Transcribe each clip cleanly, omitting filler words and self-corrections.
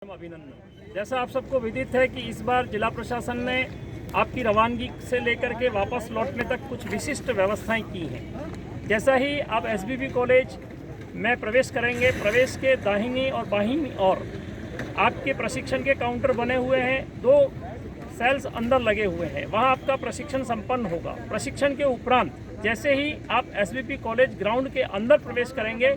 अभिनंदन। जैसा आप सबको विदित है कि इस बार जिला प्रशासन ने आपकी रवानगी से लेकर के वापस लौटने तक कुछ विशिष्ट व्यवस्थाएं की हैं। जैसा ही आप एसबीबी कॉलेज में प्रवेश करेंगे, प्रवेश के दाहिनी और बाहिनी और आपके प्रशिक्षण के काउंटर बने हुए हैं, 2 सेल्स अंदर लगे हुए हैं, वहां आपका प्रशिक्षण संपन्न होगा। प्रशिक्षण के उपरांत जैसे ही आप एसबीपी कॉलेज ग्राउंड के अंदर प्रवेश करेंगे,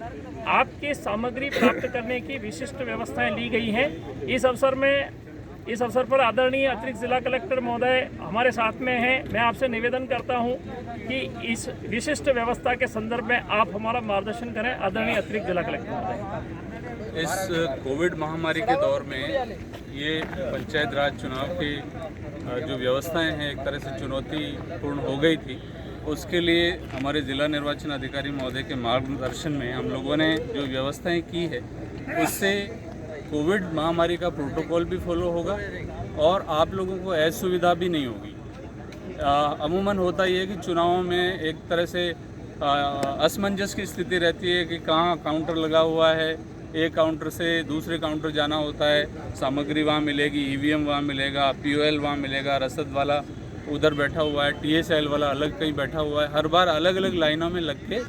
आपके सामग्री प्राप्त करने की विशिष्ट व्यवस्थाएं ली गई हैं। इस अवसर पर आदरणीय अतिरिक्त जिला कलेक्टर महोदय हमारे साथ में हैं। मैं आपसे निवेदन करता हूं कि इस विशिष्ट व्यवस्था के संदर्भ में आप हमारा मार्गदर्शन करें। आदरणीय अतिरिक्त जिला कलेक्टर महोदय, इस कोविड महामारी के दौर में ये पंचायत राज चुनाव की जो व्यवस्थाएं हैं एक तरह से चुनौतीपूर्ण हो गई थी। उसके लिए हमारे जिला निर्वाचन अधिकारी महोदय के मार्गदर्शन में हम लोगों ने जो व्यवस्थाएं की है उससे कोविड महामारी का प्रोटोकॉल भी फॉलो होगा और आप लोगों को असुविधा भी नहीं होगी। अमूमन होता ही है कि चुनावों में एक तरह से असमंजस की स्थिति रहती है कि कहाँ काउंटर लगा हुआ है, एक काउंटर से दूसरे काउंटर जाना होता है, सामग्री वहाँ मिलेगी, ईवीएम वहाँ मिलेगा, पीओएल वहाँ मिलेगा, रसद वाला उधर बैठा हुआ है, टीएसएल वाला अलग कहीं बैठा हुआ है। हर बार अलग अलग लाइनों में लग के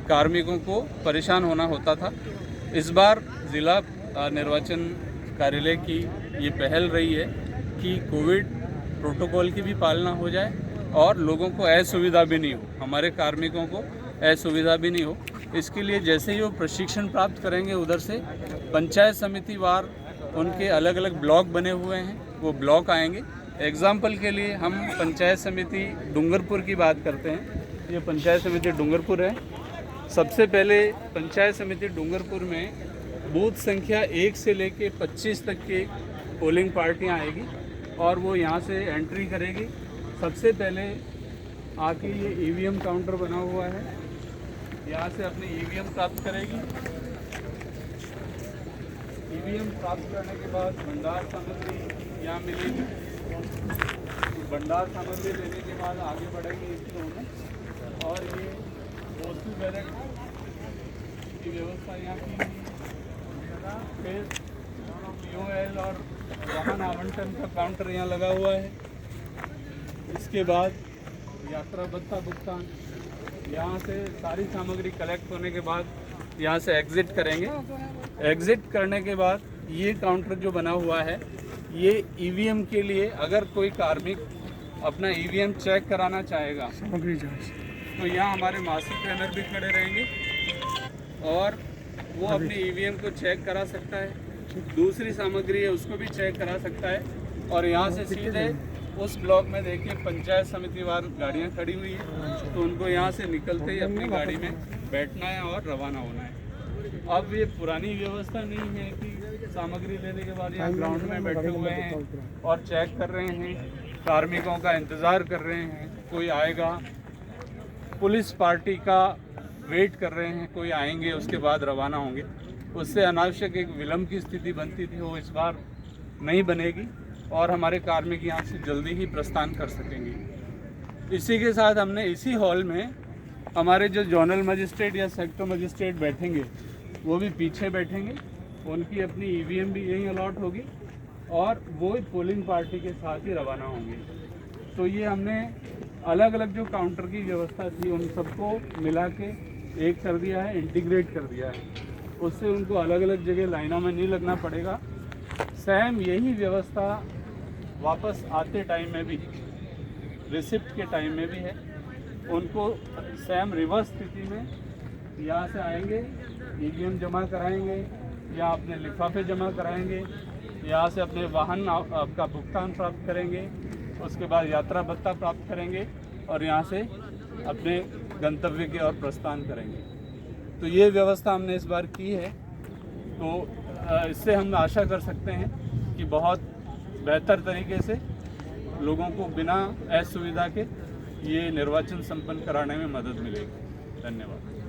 कार्मिकों को परेशान होना होता था। इस बार ज़िला निर्वाचन कार्यालय की ये पहल रही है कि कोविड प्रोटोकॉल की भी पालना हो जाए और लोगों को असुविधा भी नहीं हो, हमारे कार्मिकों को असुविधा भी नहीं हो। इसके लिए जैसे ही वो प्रशिक्षण प्राप्त करेंगे, उधर से पंचायत समिति वार उनके अलग अलग ब्लॉक बने हुए हैं, वो ब्लॉक आएंगे। एग्जाम्पल के लिए हम पंचायत समिति डूंगरपुर की बात करते हैं। ये पंचायत समिति डूंगरपुर है। सबसे पहले पंचायत समिति डूंगरपुर में बूथ संख्या 1 से लेके 25 तक के पोलिंग पार्टियां आएगी और वो यहाँ से एंट्री करेगी। सबसे पहले आके ये ईवीएम काउंटर बना हुआ है, यहाँ से अपनी ईवीएम प्राप्त करेगी। ईवीएम प्राप्त करने के बाद भंडार सामग्री यहाँ मिलेगी। भंडार सामग्री लेने के बाद आगे बढ़ेंगे इस फ्लो में और ये पोस्टल बैलेट की व्यवस्था यहाँ की। फिर पीओएल और वाहन आवंटन का काउंटर यहाँ लगा हुआ है। इसके बाद यात्रा भत्ता भुगतान, यहाँ से सारी सामग्री कलेक्ट होने के बाद यहाँ से एग्ज़िट करेंगे। एग्ज़िट करने के बाद ये काउंटर जो बना हुआ है, ये ईवीएम के लिए अगर कोई कार्मिक अपना ईवीएम चेक कराना चाहेगा तो यहाँ हमारे मास्टर ट्रेनर भी खड़े रहेंगे और वो अपनी ईवीएम को चेक करा सकता है। दूसरी सामग्री है उसको भी चेक करा सकता है और यहाँ से सीधे उस ब्लॉक में देखिए पंचायत समिति वार गाड़ियाँ खड़ी हुई है, तो उनको यहाँ से निकलते ही अपनी गाड़ी में बैठना है और रवाना होना है। अब ये पुरानी व्यवस्था नहीं है कि सामग्री लेने के बाद यहाँ ग्राउंड में बैठे हुए हैं और चेक कर रहे हैं, कार्मिकों का इंतज़ार कर रहे हैं कोई आएगा, पुलिस पार्टी का वेट कर रहे हैं कोई आएंगे उसके बाद रवाना होंगे। उससे अनावश्यक एक विलम्ब की स्थिति बनती थी, वो इस बार नहीं बनेगी और हमारे कार्मिक यहाँ से जल्दी ही प्रस्थान कर सकेंगे। इसी के साथ हमने इसी हॉल में हमारे जो जोनल मजिस्ट्रेट या सेक्टर मजिस्ट्रेट बैठेंगे वो भी पीछे बैठेंगे, उनकी अपनी ईवीएम भी यहीं अलॉट होगी और वो पोलिंग पार्टी के साथ ही रवाना होंगे। तो ये हमने अलग अलग जो काउंटर की व्यवस्था थी उन सबको मिला के एक कर दिया है, इंटीग्रेट कर दिया है। उससे उनको अलग अलग जगह लाइनों में नहीं लगना पड़ेगा। सेम यही व्यवस्था वापस आते टाइम में भी, रिसिप्ट के टाइम में भी है। उनको सेम रिवर्स स्थिति में यहाँ से आएंगे, ईवीएम जमा कराएंगे या अपने लिफाफे जमा कराएंगे, यहाँ से अपने वाहन का भुगतान प्राप्त करेंगे, उसके बाद यात्रा भत्ता प्राप्त करेंगे और यहाँ से अपने गंतव्य की ओर प्रस्थान करेंगे। तो ये व्यवस्था हमने इस बार की है। तो इससे हम आशा कर सकते हैं कि बहुत बेहतर तरीके से लोगों को बिना असुविधा के ये निर्वाचन संपन्न कराने में मदद मिलेगी। धन्यवाद।